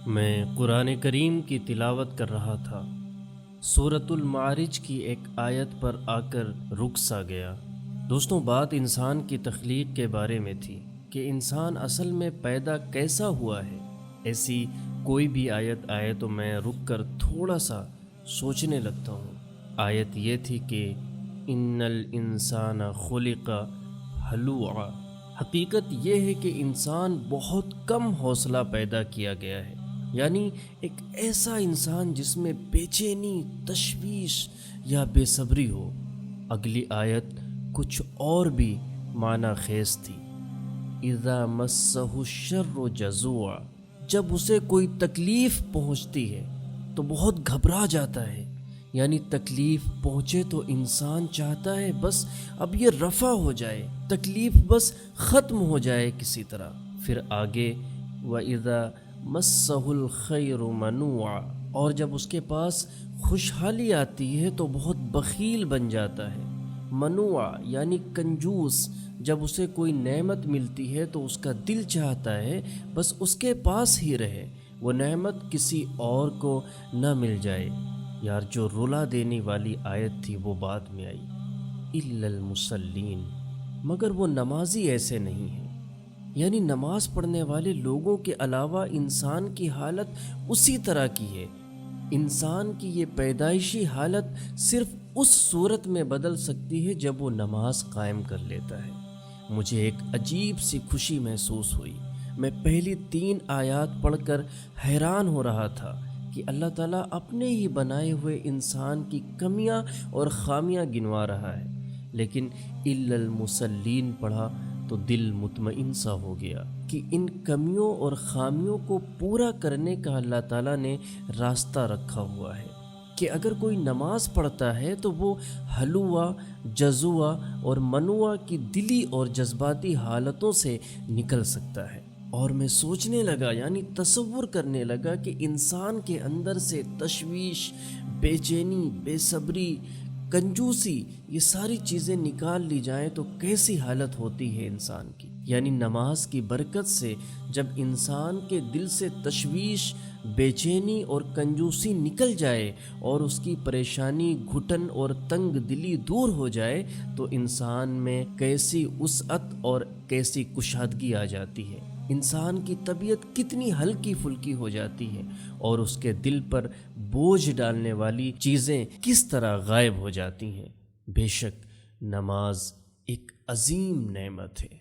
میں قرآن کریم کی تلاوت کر رہا تھا۔ سورۃ المعارج کی ایک آیت پر آ کر رک سا گیا۔ دوستوں، بات انسان کی تخلیق کے بارے میں تھی کہ انسان اصل میں پیدا کیسا ہوا ہے۔ ایسی کوئی بھی آیت آئے تو میں رک کر تھوڑا سا سوچنے لگتا ہوں۔ آیت یہ تھی کہ ان الانسان خلق ہلوعا۔ حقیقت یہ ہے کہ انسان بہت کم حوصلہ پیدا کیا گیا ہے، یعنی ایک ایسا انسان جس میں بے چینی، تشویش یا بے صبری ہو۔ اگلی آیت کچھ اور بھی معنی خیز تھی۔ اذا مسہ الشر جزوعا۔ جب اسے کوئی تکلیف پہنچتی ہے تو بہت گھبرا جاتا ہے، یعنی تکلیف پہنچے تو انسان چاہتا ہے بس اب یہ رفع ہو جائے، تکلیف بس ختم ہو جائے کسی طرح۔ پھر آگے وَإِذَا مَسَّهُ الْخَيْرُ مَنُوعًا، اور جب اس کے پاس خوشحالی آتی ہے تو بہت بخیل بن جاتا ہے۔ منوع یعنی کنجوس۔ جب اسے کوئی نعمت ملتی ہے تو اس کا دل چاہتا ہے بس اس کے پاس ہی رہے، وہ نعمت کسی اور کو نہ مل جائے۔ یار، جو رلا دینے والی آیت تھی وہ بعد میں آئی۔ اِلَّا الْمُصَلِّينَ، مگر وہ نمازی ایسے نہیں ہیں، یعنی نماز پڑھنے والے لوگوں کے علاوہ انسان کی حالت اسی طرح کی ہے۔ انسان کی یہ پیدائشی حالت صرف اس صورت میں بدل سکتی ہے جب وہ نماز قائم کر لیتا ہے۔ مجھے ایک عجیب سی خوشی محسوس ہوئی۔ میں پہلی 3 آیات پڑھ کر حیران ہو رہا تھا کہ اللہ تعالیٰ اپنے ہی بنائے ہوئے انسان کی کمیاں اور خامیاں گنوا رہا ہے، لیکن اِلَّا الْمُصَلِّينَ پڑھا تو دل مطمئن سا ہو گیا کہ ان کمیوں اور خامیوں کو پورا کرنے کا اللہ تعالیٰ نے راستہ رکھا ہوا ہے کہ اگر کوئی نماز پڑھتا ہے تو وہ ہلوع، جزوع اور منوع کی دلی اور جذباتی حالتوں سے نکل سکتا ہے۔ اور میں سوچنے لگا، یعنی تصور کرنے لگا کہ انسان کے اندر سے تشویش، بے چینی، بے صبری، کنجوسی، یہ ساری چیزیں نکال لی جائیں تو کیسی حالت ہوتی ہے انسان کی۔ یعنی نماز کی برکت سے جب انسان کے دل سے تشویش، بے چینی اور کنجوسی نکل جائے اور اس کی پریشانی، گھٹن اور تنگ دلی دور ہو جائے تو انسان میں کیسی وسعت اور کیسی کشادگی آ جاتی ہے۔ انسان کی طبیعت کتنی ہلکی پھلکی ہو جاتی ہے اور اس کے دل پر بوجھ ڈالنے والی چیزیں کس طرح غائب ہو جاتی ہیں۔ بے شک نماز ایک عظیم نعمت ہے۔